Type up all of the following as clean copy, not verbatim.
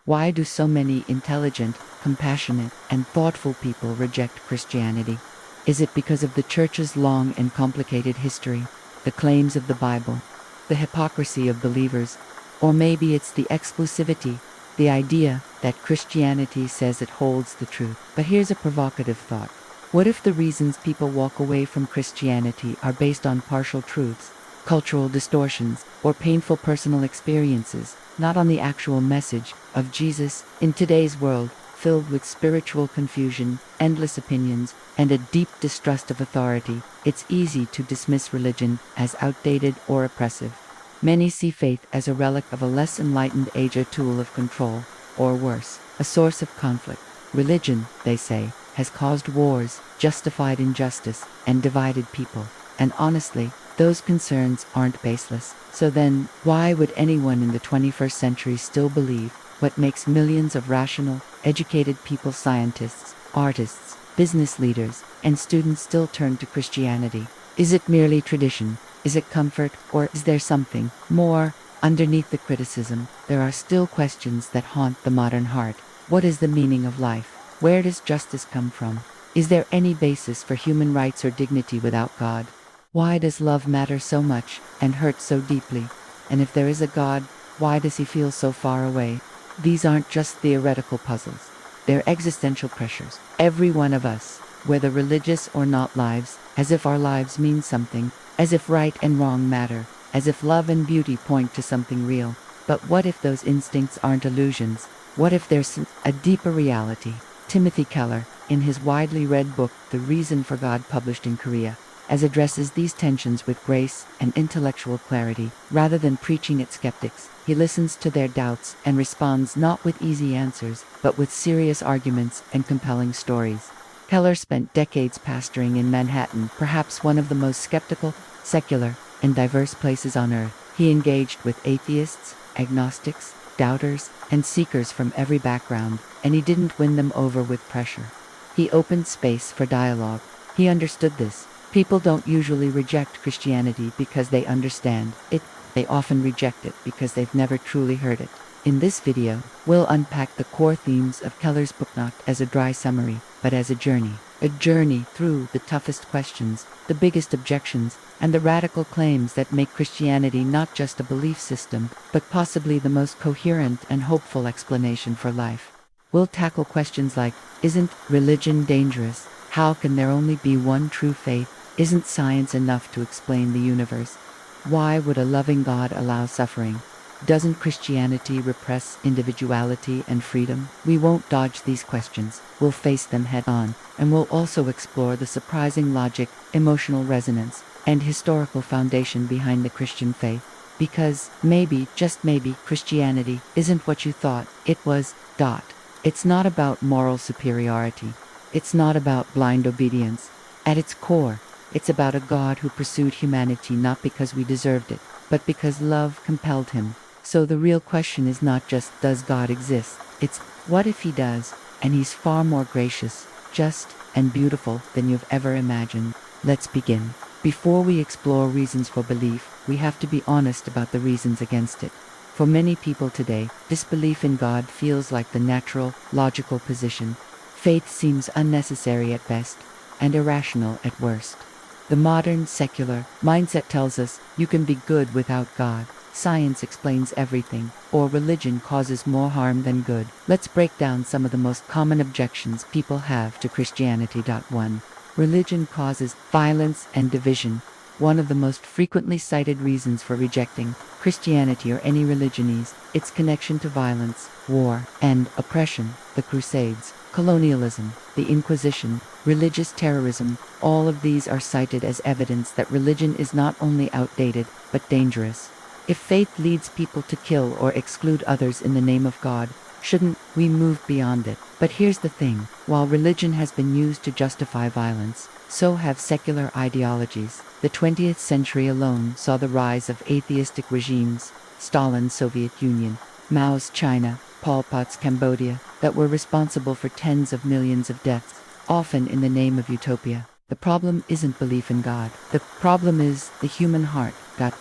Why do so many intelligent, compassionate, and thoughtful people reject Christianity? Is it because of the Church's long and complicated history, the claims of the Bible, the hypocrisy of believers, or maybe it's the exclusivity, the idea that Christianity says it holds the truth? But here's a provocative thought. What if the reasons people walk away from Christianity are based on partial truths, cultural distortions, or painful personal experiences, not on the actual message of Jesus? In today's world, filled with spiritual confusion, endless opinions, and a deep distrust of authority, it's easy to dismiss religion as outdated or oppressive. Many see faith as a relic of a less enlightened age, a tool of control, or worse, a source of conflict. Religion, they say, has caused wars, justified injustice, and divided people. And honestly, those concerns aren't baseless. So then, why would anyone in the 21st century still believe what makes millions of rational, educated people, scientists, artists, business leaders, and students still turn to Christianity? Is it merely tradition? Is it comfort? Or is there something more? Underneath the criticism, there are still questions that haunt the modern heart. What is the meaning of life? Where does justice come from? Is there any basis for human rights or dignity without God? Why does love matter so much and hurt so deeply? And if there is a God, why does he feel so far away? These aren't just theoretical puzzles. They're existential pressures. Every one of us, whether religious or not, lives as if our lives mean something, as if right and wrong matter, as if love and beauty point to something real. But what if those instincts aren't illusions? What if there's a deeper reality? Tim Keller, in his widely read book, The Reason for God, published in Korea, addresses these tensions with grace and intellectual clarity. Rather than preaching at skeptics, he listens to their doubts and responds not with easy answers, but with serious arguments and compelling stories. Keller spent decades pastoring in Manhattan, perhaps one of the most skeptical, secular, and diverse places on earth. He engaged with atheists, agnostics, doubters, and seekers from every background, and he didn't win them over with pressure. He opened space for dialogue. He understood this. People don't usually reject Christianity because they understand it. They often reject it because they've never truly heard it. In this video, we'll unpack the core themes of Keller's book, not as a dry summary, but as a journey through the toughest questions, the biggest objections, and the radical claims that make Christianity not just a belief system, but possibly the most coherent and hopeful explanation for life. We'll tackle questions like, isn't religion dangerous? How can there only be one true faith? Isn't science enough to explain the universe? Why would a loving God allow suffering? Doesn't Christianity repress individuality and freedom? We won't dodge these questions. We'll face them head on, and we'll also explore the surprising logic, emotional resonance, and historical foundation behind the Christian faith. Because maybe, just maybe, Christianity isn't what you thought it was. It's not about moral superiority. It's not about blind obedience. At its core, it's about a God who pursued humanity not because we deserved it, but because love compelled him. So the real question is not just, does God exist? It's, what if he does, and he's far more gracious, just, and beautiful than you've ever imagined? Let's begin. Before we explore reasons for belief, we have to be honest about the reasons against it. For many people today, disbelief in God feels like the natural, logical position. Faith seems unnecessary at best, and irrational at worst. The modern, secular mindset tells us, you can be good without God, science explains everything, or religion causes more harm than good. Let's break down some of the most common objections people have to Christianity. 1. Religion causes violence and division. One of the most frequently cited reasons for rejecting Christianity or any religion is its connection to violence, war, and oppression. The Crusades, colonialism, the Inquisition, religious terrorism, all of these are cited as evidence that religion is not only outdated, but dangerous. If faith leads people to kill or exclude others in the name of God, shouldn't we move beyond it? But here's the thing, while religion has been used to justify violence, so have secular ideologies. The 20th century alone saw the rise of atheistic regimes, Stalin's Soviet Union, Mao's China, Pol Pot's Cambodia, that were responsible for tens of millions of deaths, often in the name of utopia. The problem isn't belief in God. The problem is the human heart,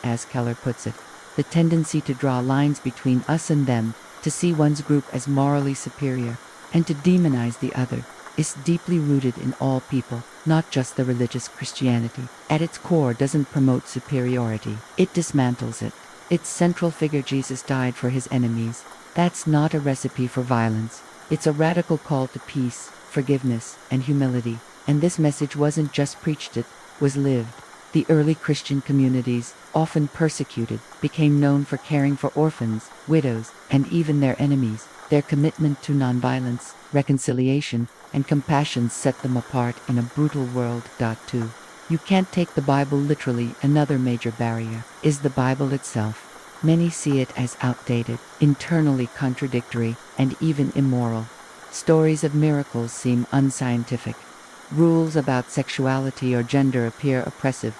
as Keller puts it. The tendency to draw lines between us and them, To see one's group as morally superior and to demonize the other is deeply rooted in all people, not just the religious Christianity. At its core doesn't promote superiority, it dismantles it. Its central figure, Jesus, died for his enemies. That's not a recipe for violence. It's a radical call to peace, forgiveness, and humility. And this message wasn't just preached, it was lived. The early Christian communities, often persecuted, became known for caring for orphans, widows, and even their enemies. Their commitment to nonviolence, reconciliation, and compassion set them apart in a brutal world. 2. You can't take the Bible literally. Another major barrier is the Bible itself. Many see it as outdated, internally contradictory, and even immoral. Stories of miracles seem unscientific. Rules about sexuality or gender appear oppressive.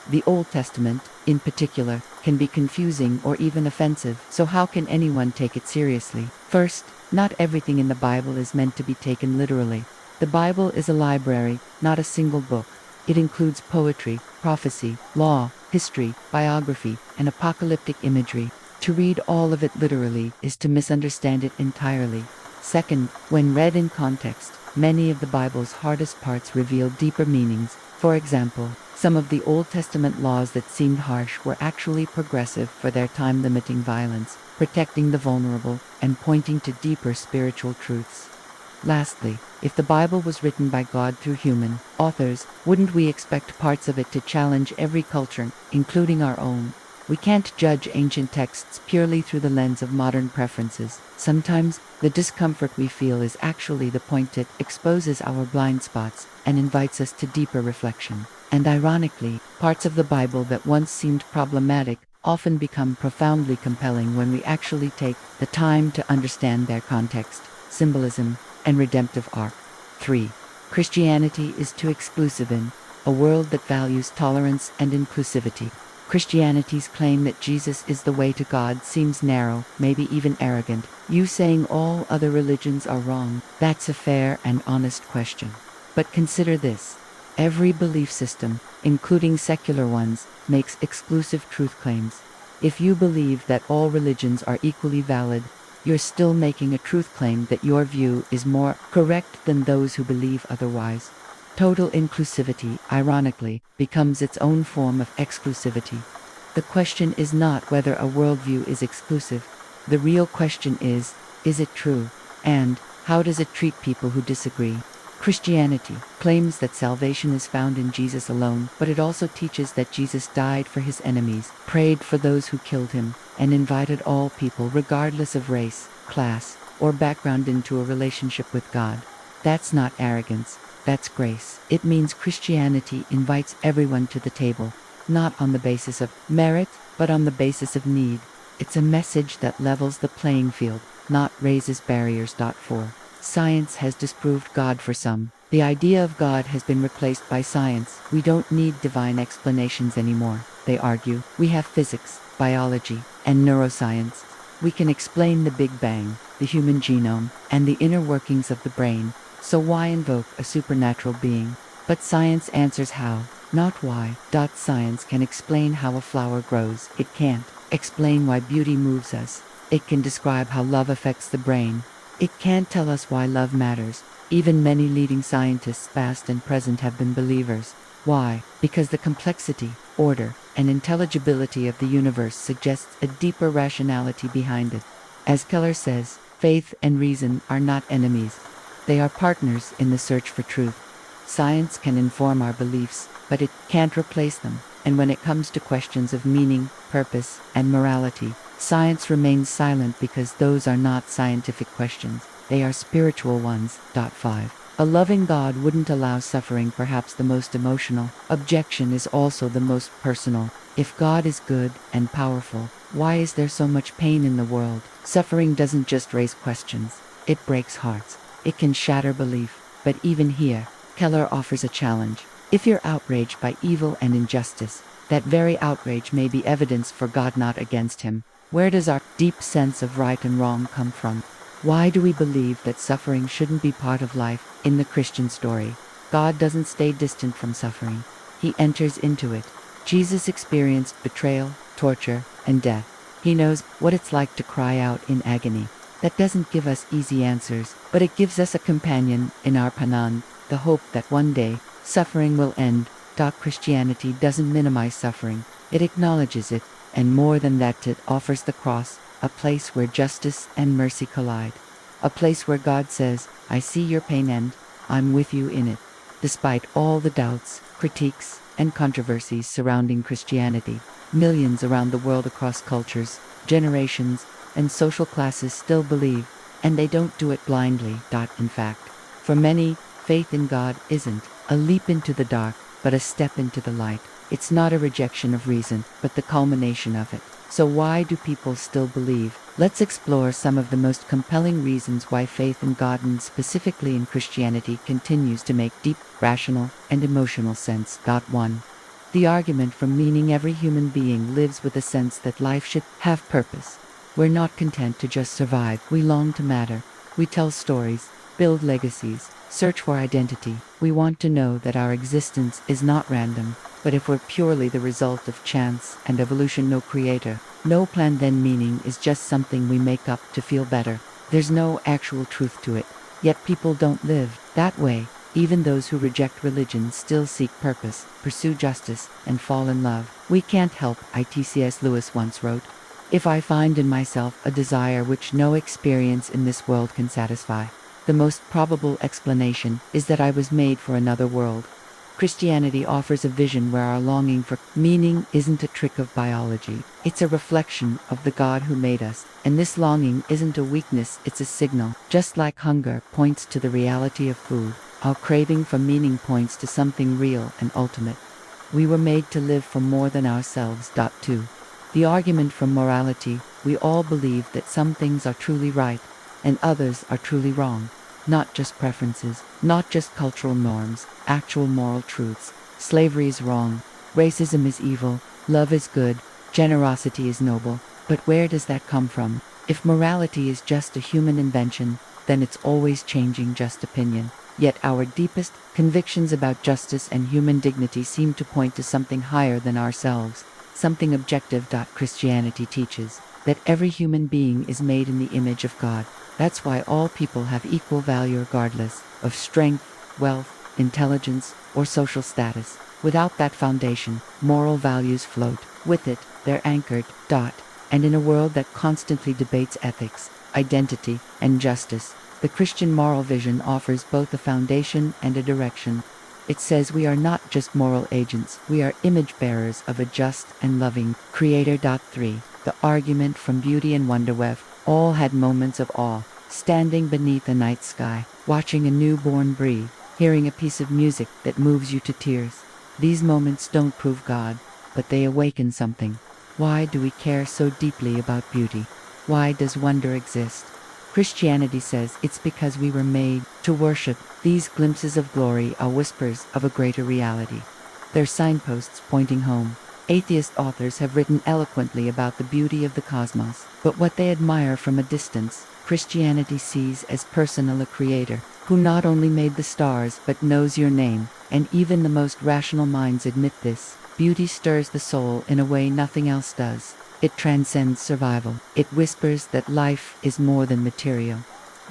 The Old Testament, in particular, can be confusing or even offensive. So how can anyone take it seriously? First, not everything in the Bible is meant to be taken literally. The Bible is a library, not a single book. It includes poetry, prophecy, law, history, biography, and apocalyptic imagery. To read all of it literally is to misunderstand it entirely. Second, when read in context, many of the Bible's hardest parts reveal deeper meanings. For example, some of the Old Testament laws that seemed harsh were actually progressive for their time, limiting violence, protecting the vulnerable, and pointing to deeper spiritual truths. Lastly, if the Bible was written by God through human authors, wouldn't we expect parts of it to challenge every culture, including our own? We can't judge ancient texts purely through the lens of modern preferences. Sometimes, the discomfort we feel is actually the point. It exposes our blind spots and invites us to deeper reflection. And ironically, parts of the Bible that once seemed problematic often become profoundly compelling when we actually take the time to understand their context, symbolism, and redemptive arc. 3. Christianity is too exclusive in a world that values tolerance and inclusivity. Christianity's claim that Jesus is the way to God seems narrow, maybe even arrogant. You saying all other religions are wrong? That's a fair and honest question. But consider this. Every belief system, including secular ones, makes exclusive truth claims. If you believe that all religions are equally valid, you're still making a truth claim that your view is more correct than those who believe otherwise. Total inclusivity, ironically, becomes its own form of exclusivity. The question is not whether a worldview is exclusive. The real question is it true? And how does it treat people who disagree? Christianity claims that salvation is found in Jesus alone, but it also teaches that Jesus died for his enemies, prayed for those who killed him, and invited all people, regardless of race, class, or background, into a relationship with God. That's not arrogance. That's grace. It means Christianity invites everyone to the table, not on the basis of merit, but on the basis of need. It's a message that levels the playing field, not raises barriers. 4. Science has disproved God for some. The idea of God has been replaced by science. We don't need divine explanations anymore, they argue. We have physics, biology, and neuroscience. We can explain the Big Bang, the human genome, and the inner workings of the brain. So why invoke a supernatural being? But science answers how, not why. Science can explain how a flower grows. It can't explain why beauty moves us. It can describe how love affects the brain. It can't tell us why love matters. Even many leading scientists, past and present, have been believers. Why? Because the complexity, order, and intelligibility of the universe suggests a deeper rationality behind it. As Keller says, faith and reason are not enemies. They are partners in the search for truth. Science can inform our beliefs, but it can't replace them. And when it comes to questions of meaning, purpose, and morality, science remains silent because those are not scientific questions. They are spiritual ones. 5. A loving God wouldn't allow suffering. Perhaps the most emotional objection is also the most personal. If God is good and powerful, why is there so much pain in the world? Suffering doesn't just raise questions. It breaks hearts. It can shatter belief. But even here, Keller offers a challenge. If you're outraged by evil and injustice, that very outrage may be evidence for God, not against him. Where does our deep sense of right and wrong come from? Why do we believe that suffering shouldn't be part of life? In the Christian story, God doesn't stay distant from suffering. He enters into it. Jesus experienced betrayal, torture, and death. He knows what it's like to cry out in agony. That doesn't give us easy answers, but it gives us a companion in our panan, the hope that one day, suffering will end. Christianity doesn't minimize suffering, it acknowledges it, and more than that, it offers the cross, a place where justice and mercy collide. A place where God says, I see your pain and I'm with you in it. Despite all the doubts, critiques, and controversies surrounding Christianity, millions around the world across cultures, generations, and social classes still believe, and they don't do it blindly. In fact, for many, faith in God isn't a leap into the dark, but a step into the light. It's not a rejection of reason, but the culmination of it. So why do people still believe? Let's explore some of the most compelling reasons why faith in God, and specifically in Christianity, continues to make deep, rational, and emotional sense. 1. The argument from meaning. Every human being lives with a sense that life should have purpose. We're not content to just survive. We long to matter. We tell stories, build legacies, search for identity. We want to know that our existence is not random, but if we're purely the result of chance and evolution, no creator, no plan, then meaning is just something we make up to feel better. There's no actual truth to it. Yet people don't live that way. Even those who reject religion still seek purpose, pursue justice, and fall in love. We can't help it. C.S. Lewis once wrote, if I find in myself a desire which no experience in this world can satisfy, the most probable explanation is that I was made for another world. Christianity offers a vision where our longing for meaning isn't a trick of biology. It's a reflection of the God who made us. And this longing isn't a weakness, it's a signal. Just like hunger points to the reality of food, our craving for meaning points to something real and ultimate. We were made to live for more than ourselves. 2. The argument from morality. We all believe that some things are truly right, and others are truly wrong. Not just preferences, not just cultural norms, actual moral truths. Slavery is wrong, racism is evil, love is good, generosity is noble. But where does that come from? If morality is just a human invention, then it's always changing, just opinion. Yet our deepest convictions about justice and human dignity seem to point to something higher than ourselves, something objective. Christianity teaches that every human being is made in the image of God. That's why all people have equal value regardless of strength, wealth, intelligence, or social status. Without that foundation, moral values float. With it, they're anchored. And in a world that constantly debates ethics, identity, and justice, the Christian moral vision offers both a foundation and a direction. It says we are not just moral agents, we are image bearers of a just and loving Creator. 3. The argument from beauty and wonder. We've all had moments of awe, standing beneath a night sky, watching a newborn breathe, hearing a piece of music that moves you to tears. These moments don't prove God, but they awaken something. Why do we care so deeply about beauty? Why does wonder exist? Christianity says it's because we were made to worship. These glimpses of glory are whispers of a greater reality. They're signposts pointing home. Atheist authors have written eloquently about the beauty of the cosmos, but what they admire from a distance, Christianity sees as personal, a creator who not only made the stars but knows your name, and even the most rational minds admit this. Beauty stirs the soul in a way nothing else does. It transcends survival. It whispers that life is more than material.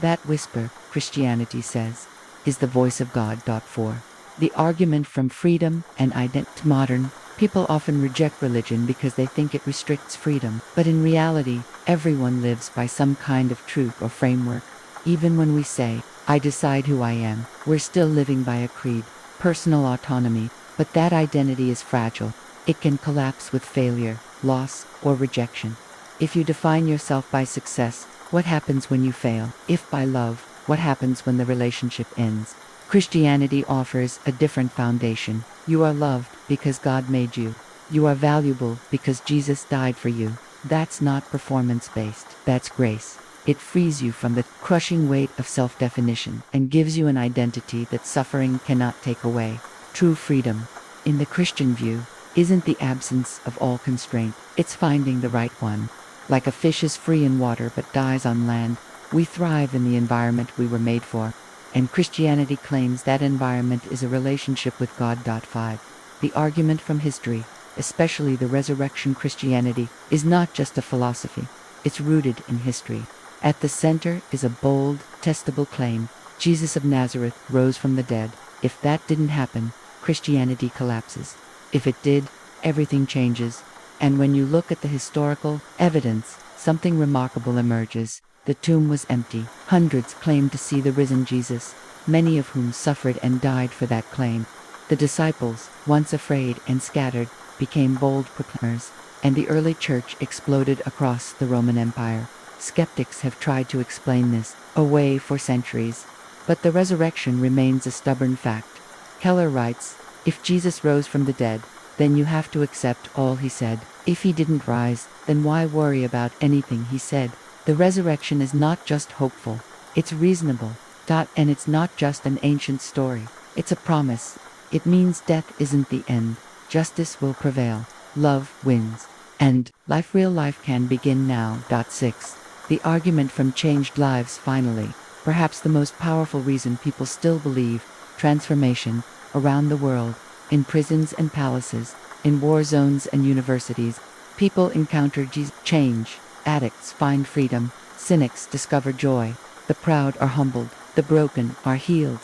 That whisper, Christianity says, is the voice of God. 4. The argument from freedom and identity. Modern people often reject religion because they think it restricts freedom, but in reality, everyone lives by some kind of truth or framework. Even when we say, I decide who I am, we're still living by a creed, personal autonomy, but that identity is fragile. It can collapse with failure, loss, or rejection. If you define yourself by success, what happens when you fail? If by love, what happens when the relationship ends? Christianity offers a different foundation. You are loved because God made you. You are valuable because Jesus died for you. That's not performance-based. That's grace. It frees you from the crushing weight of self-definition and gives you an identity that suffering cannot take away. True freedom, in the Christian view, isn't the absence of all constraint. It's finding the right one. Like a fish is free in water but dies on land, we thrive in the environment we were made for. And Christianity claims that environment is a relationship with God. 5. The argument from history, especially the resurrection Christianity, is not just a philosophy. It's rooted in history. At the center is a bold, testable claim: Jesus of Nazareth rose from the dead. If that didn't happen, Christianity collapses. If it did, everything changes. And when you look at the historical evidence, something remarkable emerges. The tomb was empty. Hundreds claimed to see the risen Jesus, many of whom suffered and died for that claim. The disciples, once afraid and scattered, became bold proclaimers, and the early church exploded across the Roman Empire. Skeptics have tried to explain this away for centuries, but the resurrection remains a stubborn fact. Keller writes, "If Jesus rose from the dead, then you have to accept all he said. If he didn't rise, then why worry about anything he said?" The resurrection is not just hopeful, it's reasonable. And it's not just an ancient story, it's a promise. It means death isn't the end, justice will prevail, love wins, and real life can begin now. 6. The argument from changed lives finally. Perhaps the most powerful reason people still believe: transformation around the world, in prisons and palaces, in war zones and universities. People encounter change. Addicts find freedom, cynics discover joy, the proud are humbled, the broken are healed.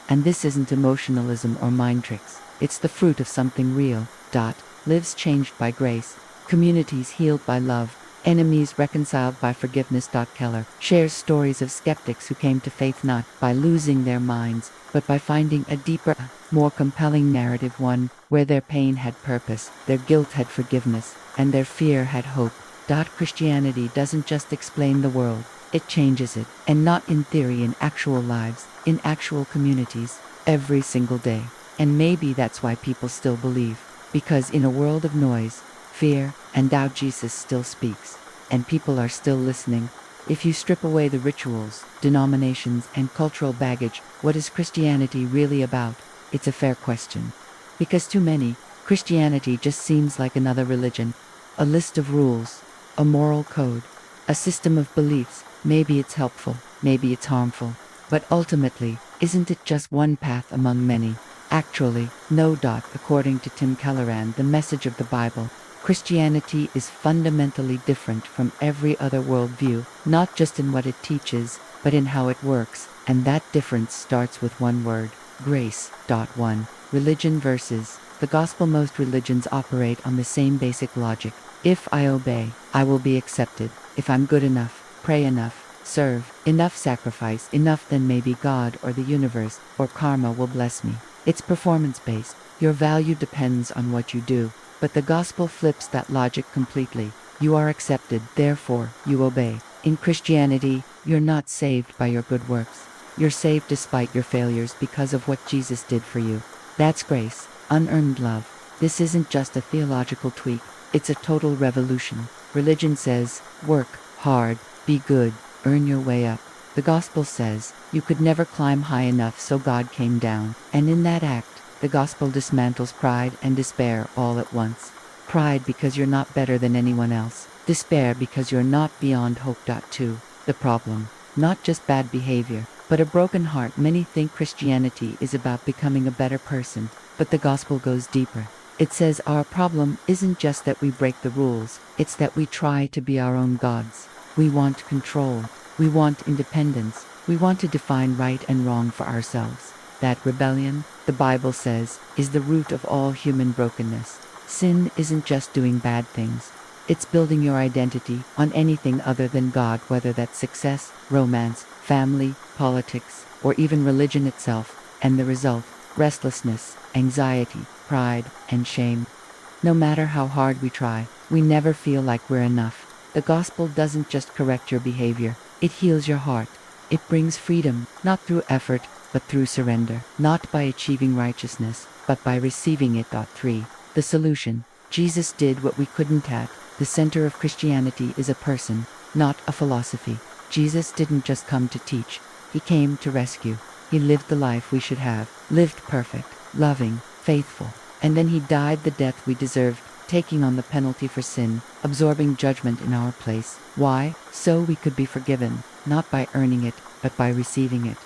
And this isn't emotionalism or mind tricks, it's the fruit of something real. Lives changed by grace, communities healed by love, enemies reconciled by forgiveness. Keller shares stories of skeptics who came to faith not by losing their minds, but by finding a deeper, more compelling narrative, one where their pain had purpose, their guilt had forgiveness, and their fear had hope. Christianity doesn't just explain the world, it changes it, and not in theory, in actual lives, in actual communities, every single day. And maybe that's why people still believe, because in a world of noise, fear, and doubt, Jesus still speaks, and people are still listening. If you strip away the rituals, denominations, and cultural baggage, what is Christianity really about? It's a fair question. Because to many, Christianity just seems like another religion, a list of rules, a moral code, a system of beliefs. Maybe it's helpful, maybe it's harmful, but ultimately, isn't it just one path among many? Actually, no. According to Tim Keller and the message of the Bible, Christianity is fundamentally different from every other worldview, not just in what it teaches, but in how it works, and that difference starts with one word: grace. 1. Religion versus the gospel. Most religions operate on the same basic logic. If I obey, I will be accepted. If I'm good enough, pray enough, serve enough, sacrifice enough, then maybe God or the universe or karma will bless me. It's performance-based. Your value depends on what you do. But the gospel flips that logic completely. You are accepted, therefore you obey. In Christianity, you're not saved by your good works. You're saved despite your failures because of what Jesus did for you. That's grace, unearned love. This isn't just a theological tweak, it's a total revolution. Religion says, work hard, be good, earn your way up. The gospel says, you could never climb high enough, so God came down. And in that act, the gospel dismantles pride and despair all at once. Pride because you're not better than anyone else. Despair because you're not beyond hope. 2. The problem, not just bad behavior, but a broken heart. Many think Christianity is about becoming a better person, but the gospel goes deeper. It says our problem isn't just that we break the rules, it's that we try to be our own gods. We want control. We want independence. We want to define right and wrong for ourselves. That rebellion, the Bible says, is the root of all human brokenness. Sin isn't just doing bad things. It's building your identity on anything other than God, whether that's success, romance, family, politics, or even religion itself. And the result, restlessness, anxiety, pride, and shame. No matter how hard we try, we never feel like we're enough. The gospel doesn't just correct your behavior, it heals your heart. It brings freedom, not through effort, but through surrender. Not by achieving righteousness, but by receiving it. 3. The solution. Jesus did what we couldn't at. The center of Christianity is a person, not a philosophy. Jesus didn't just come to teach, he came to rescue. He lived the life we should have, lived perfect, loving, faithful, and then he died the death we deserved, taking on the penalty for sin, absorbing judgment in our place. Why? So we could be forgiven, not by earning it, but by receiving it.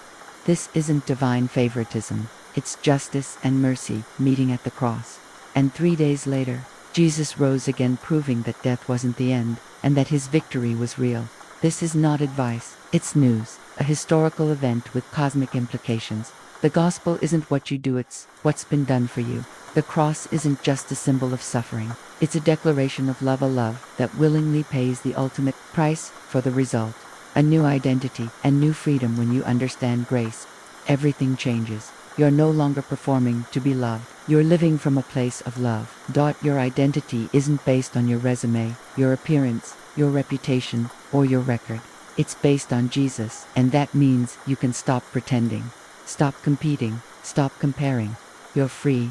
This isn't divine favoritism, it's justice and mercy meeting at the cross. And 3 days later, Jesus rose again, proving that death wasn't the end, and that his victory was real. This is not advice, it's news, a historical event with cosmic implications. The gospel isn't what you do, it's what's been done for you. The cross isn't just a symbol of suffering, it's a declaration of love, a love that willingly pays the ultimate price for the result. A new identity and new freedom when you understand grace. Everything changes. You're no longer performing to be loved. You're living from a place of love. Your identity isn't based on your resume, your appearance, your reputation, or your record. It's based on Jesus, and that means you can stop pretending. Stop competing. Stop comparing. You're free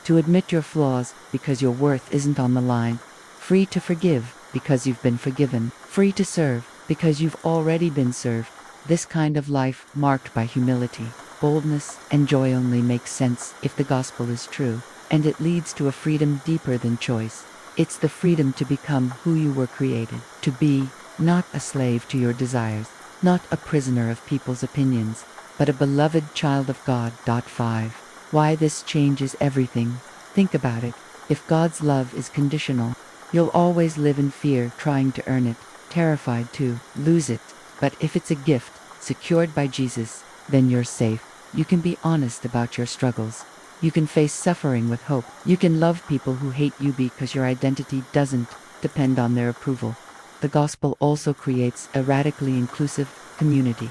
to admit your flaws because your worth isn't on the line. Free to forgive because you've been forgiven. Free to serve because you've already been served. This kind of life, marked by humility, boldness, and joy, only makes sense if the gospel is true, and it leads to a freedom deeper than choice. It's the freedom to become who you were created to be, not a slave to your desires, not a prisoner of people's opinions, but a beloved child of God. 5. Why this changes everything. Think about it. If God's love is conditional, you'll always live in fear, trying to earn it, terrified to lose it. But if it's a gift, secured by Jesus, then you're safe. You can be honest about your struggles. You can face suffering with hope. You can love people who hate you because your identity doesn't depend on their approval. The gospel also creates a radically inclusive community.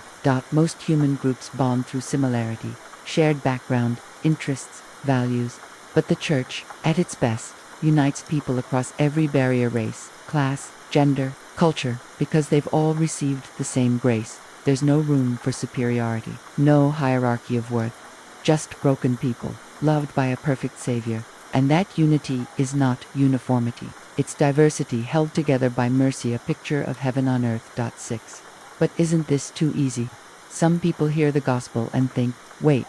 Most human groups bond through similarity, shared background, interests, values. But the church, at its best, unites people across every barrier: race, class, gender, culture, because they've all received the same grace. There's no room for superiority, no hierarchy of worth, just broken people, loved by a perfect Savior. And that unity is not uniformity. It's diversity held together by mercy, a picture of heaven on earth. 6. But isn't this too easy? Some people hear the gospel and think, wait,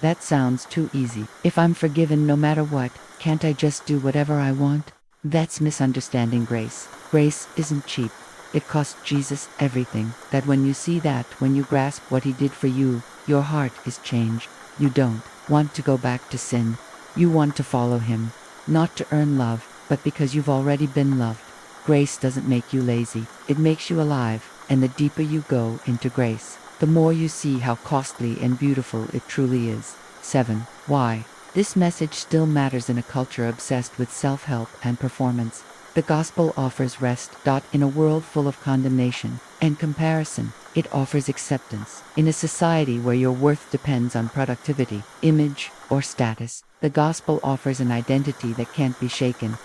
that sounds too easy. If I'm forgiven no matter what, can't I just do whatever I want? That's misunderstanding grace. Grace isn't cheap. It cost Jesus everything. That when you see that, when you grasp what he did for you, your heart is changed. You don't want to go back to sin. You want to follow him, not to earn love, but because you've already been loved. Grace doesn't make you lazy. It makes you alive. And the deeper you go into grace, the more you see how costly and beautiful it truly is. 7. Why this message still matters in a culture obsessed with self-help and performance. The gospel offers rest. In a world full of condemnation and comparison, it offers acceptance. In a society where your worth depends on productivity, image, or status, the gospel offers an identity that can't be shaken.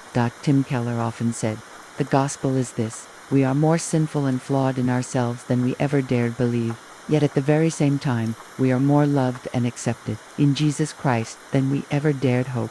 Tim Keller often said, "The gospel is this: we are more sinful and flawed in ourselves than we ever dared believe. Yet at the very same time, we are more loved and accepted in Jesus Christ than we ever dared hope."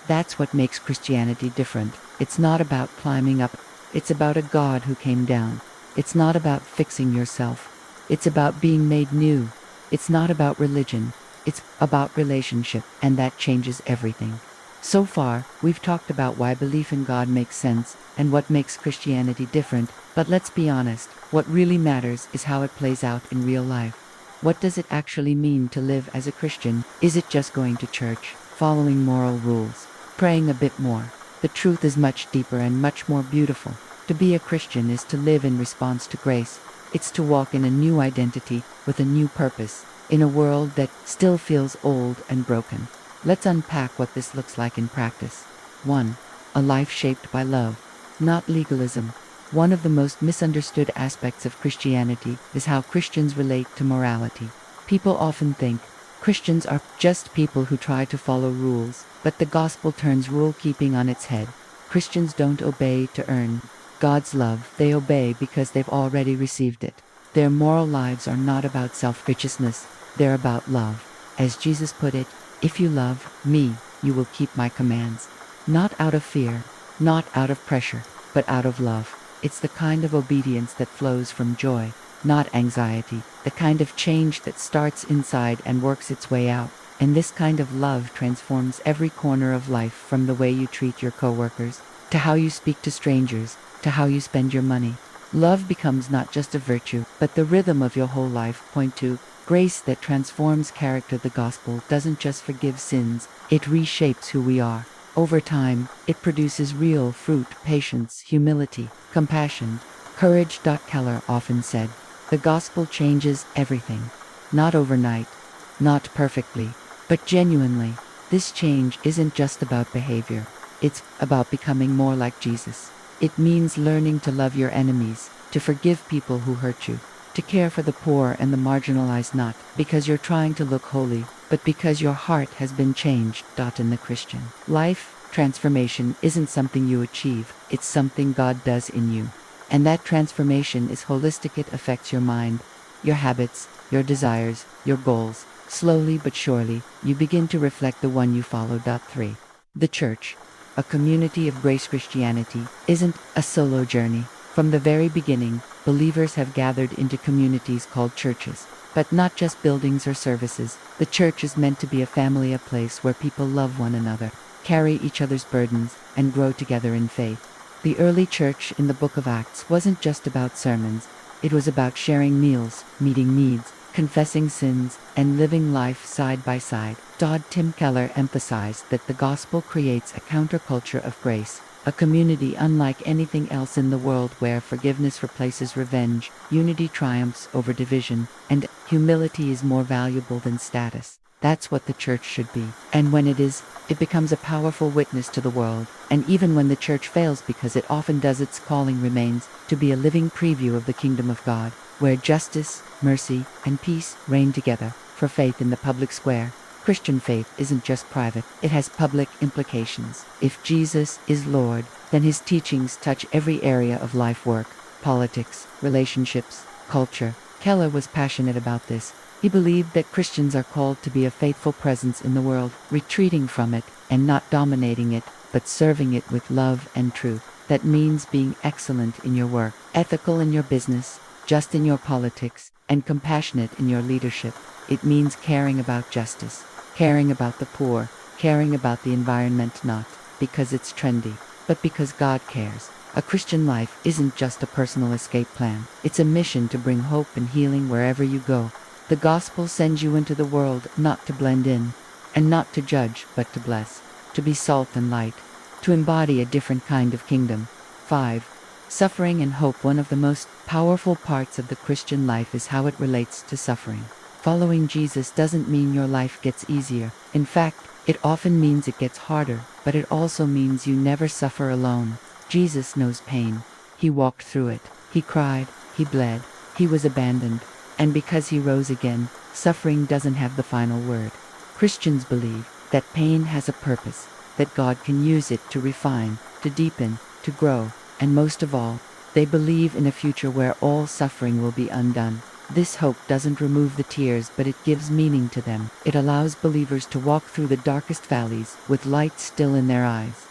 That's what makes Christianity different. It's not about climbing up. It's about a God who came down. It's not about fixing yourself. It's about being made new. It's not about religion. It's about relationship, and that changes everything. So far, we've talked about why belief in God makes sense and what makes Christianity different, but let's be honest, what really matters is how it plays out in real life. What does it actually mean to live as a Christian? Is it just going to church, following moral rules, praying a bit more? The truth is much deeper and much more beautiful. To be a Christian is to live in response to grace. It's to walk in a new identity with a new purpose, in a world that still feels old and broken. Let's unpack what this looks like in practice. 1. A life shaped by love, not legalism. One of the most misunderstood aspects of Christianity is how Christians relate to morality. People often think Christians are just people who try to follow rules, but the gospel turns rule-keeping on its head. Christians don't obey to earn God's love. They obey because they've already received it. Their moral lives are not about self-righteousness. They're about love. As Jesus put it, "If you love me, you will keep my commands." Not out of fear, not out of pressure, but out of love. It's the kind of obedience that flows from joy, not anxiety. The kind of change that starts inside and works its way out. And this kind of love transforms every corner of life, from the way you treat your coworkers, to how you speak to strangers, to how you spend your money. Love becomes not just a virtue, but the rhythm of your whole life. Point 2. Grace that transforms character. The gospel doesn't just forgive sins, it reshapes who we are. Over time, it produces real fruit: patience, humility, compassion, Courage. Keller often said, the gospel changes everything. Not overnight, not perfectly, but genuinely. This change isn't just about behavior. It's about becoming more like Jesus. It means learning to love your enemies, to forgive people who hurt you, to care for the poor and the marginalized, not because you're trying to look holy, but because your heart has been changed. In the Christian life, transformation isn't something you achieve, it's something God does in you. And that transformation is holistic. It affects your mind, your habits, your desires, your goals. Slowly but surely, you begin to reflect the one you follow. 3. The church, a community of grace. Christianity isn't a solo journey. From the very beginning, believers have gathered into communities called churches. But not just buildings or services. The church is meant to be a family, a place where people love one another, carry each other's burdens, and grow together in faith. The early church in the book of Acts wasn't just about sermons. It was about sharing meals, meeting needs, confessing sins, and living life side by side. Tim Keller emphasized that the gospel creates a counterculture of grace, a community unlike anything else in the world, where forgiveness replaces revenge, unity triumphs over division, and humility is more valuable than status. That's what the church should be. And when it is, it becomes a powerful witness to the world. And even when the church fails, because it often does, its calling remains to be a living preview of the kingdom of God, where justice, mercy, and peace reign together. For faith in the public square, Christian faith isn't just private, it has public implications. If Jesus is Lord, then his teachings touch every area of life: work, politics, relationships, culture. Keller was passionate about this. He believed that Christians are called to be a faithful presence in the world, retreating from it, and not dominating it, but serving it with love and truth. That means being excellent in your work, ethical in your business, just in your politics, and compassionate in your leadership. It means caring about justice, caring about the poor, caring about the environment, not because it's trendy, but because God cares. A Christian life isn't just a personal escape plan. It's a mission to bring hope and healing wherever you go. The gospel sends you into the world not to blend in, and not to judge, but to bless, to be salt and light, to embody a different kind of kingdom. 5. Suffering and hope. One of the most powerful parts of the Christian life is how it relates to suffering. Following Jesus doesn't mean your life gets easier. In fact, it often means it gets harder, but it also means you never suffer alone. Jesus knows pain. He walked through it. He cried, he bled, he was abandoned. And because he rose again, suffering doesn't have the final word. Christians believe that pain has a purpose, that God can use it to refine, to deepen, to grow, and most of all, they believe in a future where all suffering will be undone. This hope doesn't remove the tears, but it gives meaning to them. It allows believers to walk through the darkest valleys with light still in their eyes.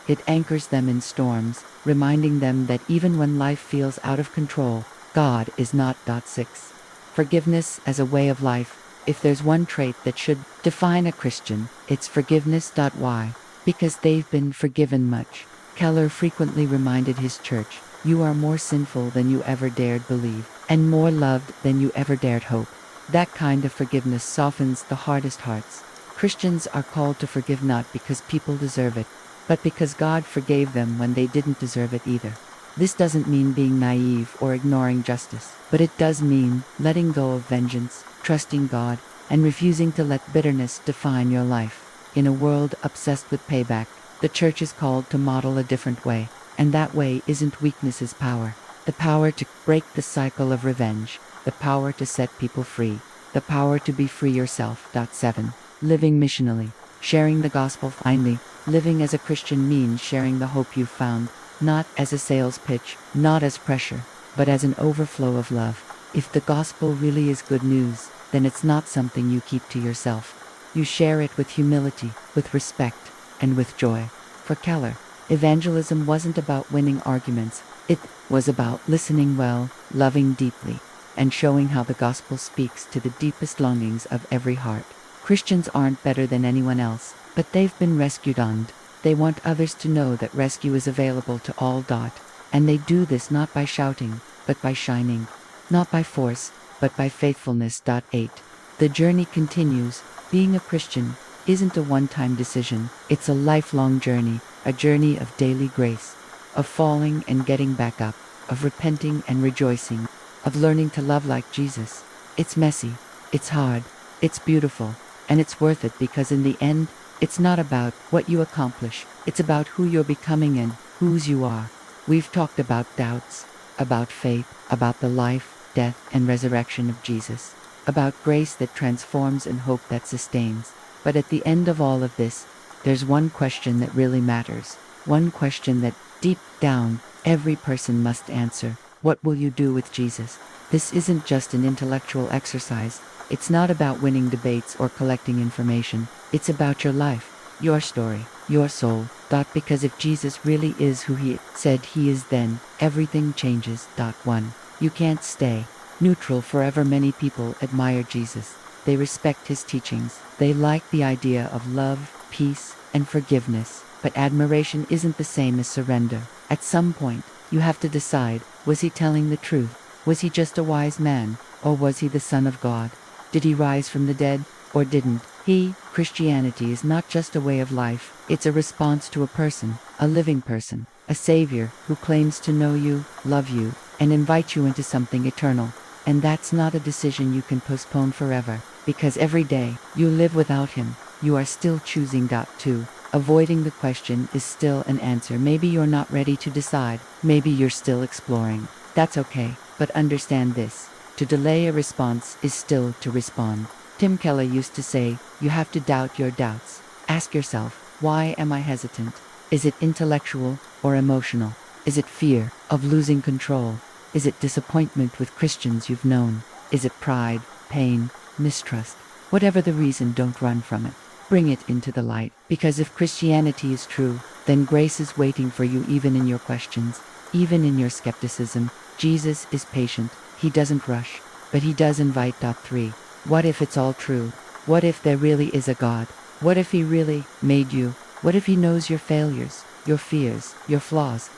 It anchors them in storms, reminding them that even when life feels out of control, God is not. 6. Forgiveness as a way of life. If there's one trait that should define a Christian, it's forgiveness. Why? Because they've been forgiven much. Keller frequently reminded his church, you are more sinful than you ever dared believe, and more loved than you ever dared hope. That kind of forgiveness softens the hardest hearts. Christians are called to forgive not because people deserve it, but because God forgave them when they didn't deserve it either. This doesn't mean being naive or ignoring justice, but it does mean letting go of vengeance, trusting God, and refusing to let bitterness define your life. In a world obsessed with payback, the church is called to model a different way, and that way isn't weakness, it's power. The power to break the cycle of revenge, the power to set people free, the power to be free yourself. 7. Living missionally, sharing the gospel. Finally, living as a Christian means sharing the hope you've found, not as a sales pitch, not as pressure, but as an overflow of love. If the gospel really is good news, then it's not something you keep to yourself. You share it with humility, with respect, and with joy. For Keller, evangelism wasn't about winning arguments. It was about listening well, loving deeply, and showing how the gospel speaks to the deepest longings of every heart. Christians aren't better than anyone else, but they've been rescued, and they want others to know that rescue is available to all. And they do this not by shouting, but by shining. Not by force, but by faithfulness. 8. The journey continues. Being a Christian isn't a one-time decision. It's a lifelong journey, a journey of daily grace, of falling and getting back up, of repenting and rejoicing, of learning to love like Jesus. It's messy, it's hard, it's beautiful, and it's worth it because in the end, it's not about what you accomplish, it's about who you're becoming and whose you are. We've talked about doubts, about faith, about the life, death, and resurrection of Jesus, about grace that transforms and hope that sustains. But at the end of all of this, there's one question that really matters. One question that, deep down, every person must answer. What will you do with Jesus? This isn't just an intellectual exercise. It's not about winning debates or collecting information. It's about your life, your story, your soul. Because if Jesus really is who he said he is, then everything changes. 1. You can't stay neutral forever. Many people admire Jesus. They respect his teachings. They like the idea of love, peace, and forgiveness. But admiration isn't the same as surrender. At some point, you have to decide, was he telling the truth? Was he just a wise man? Or was he the Son of God? Did he rise from the dead? Or didn't he? Christianity is not just a way of life. It's a response to a person, a living person, a savior who claims to know you, love you, and invite you into something eternal. And that's not a decision you can postpone forever, because every day you live without him, you are still choosing. 2. Avoiding the question is still an answer. Maybe you're not ready to decide. Maybe you're still exploring. That's okay, but understand this. To delay a response is still to respond. Tim Keller used to say, you have to doubt your doubts. Ask yourself, why am I hesitant? Is it intellectual or emotional? Is it fear of losing control? Is it disappointment with Christians you've known? Is it pride, pain, mistrust? Whatever the reason, don't run from it. Bring it into the light. Because if Christianity is true, then grace is waiting for you even in your questions, even in your skepticism. Jesus is patient. He doesn't rush, but he does invite. 3. What if it's all true? What if there really is a God? What if he really made you? What if he knows your failures, your fears, your flaws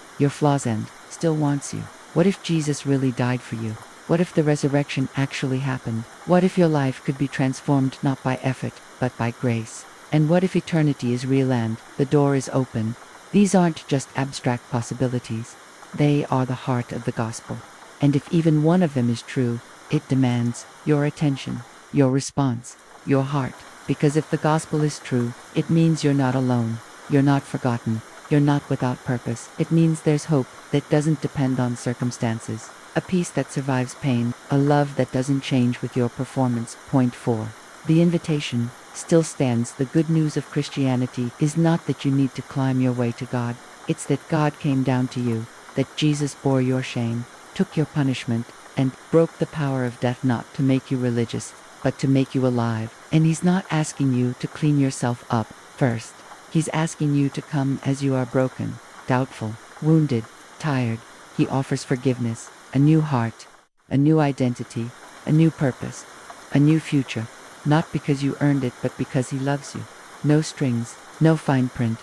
and still wants you? What if Jesus really died for you? What if the resurrection actually happened? What if your life could be transformed not by effort, but by grace? And what if eternity is real and the door is open? These aren't just abstract possibilities. They are the heart of the gospel. And if even one of them is true, it demands your attention, your response, your heart. Because if the gospel is true, it means you're not alone, you're not forgotten, you're not without purpose. It means there's hope that doesn't depend on circumstances, a peace that survives pain, a love that doesn't change with your performance. Point 4. The invitation still stands. The good news of Christianity is not that you need to climb your way to God. It's that God came down to you, that Jesus bore your shame, took your punishment, and broke the power of death, not to make you religious, but to make you alive. And he's not asking you to clean yourself up first. He's asking you to come as you are, broken, doubtful, wounded, tired. He offers forgiveness, a new heart, a new identity, a new purpose, a new future. Not because you earned it, but because he loves you. No strings, no fine print,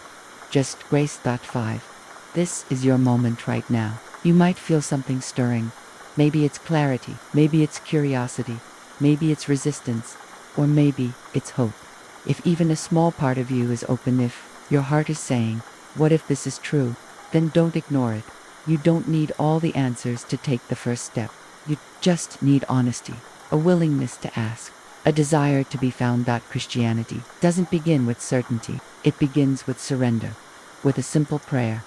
just grace. 5. This is your moment right now. You might feel something stirring. Maybe it's clarity, maybe it's curiosity, maybe it's resistance, or maybe it's hope. If even a small part of you is open, if your heart is saying, what if this is true? Then don't ignore it. You don't need all the answers to take the first step. You just need honesty, a willingness to ask, a desire to be found. Christianity doesn't begin with certainty. It begins with surrender, with a simple prayer,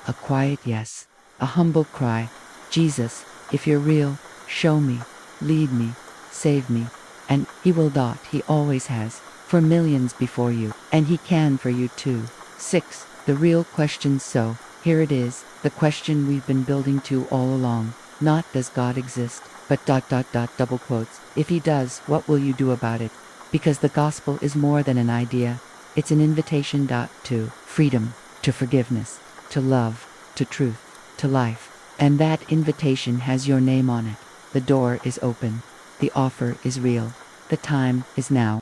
a quiet yes, a humble cry. Jesus, if you're real, show me, lead me, save me. And he will. He always has, for millions before you, and he can for you too. 6. The real question. So, here it is, the question we've been building to all along. Not does God exist, but ... double quotes. If he does, what will you do about it? Because the gospel is more than an idea. It's an invitation. To freedom, to forgiveness, to love, to truth, to life. And that invitation has your name on it. The door is open. The offer is real. The time is now.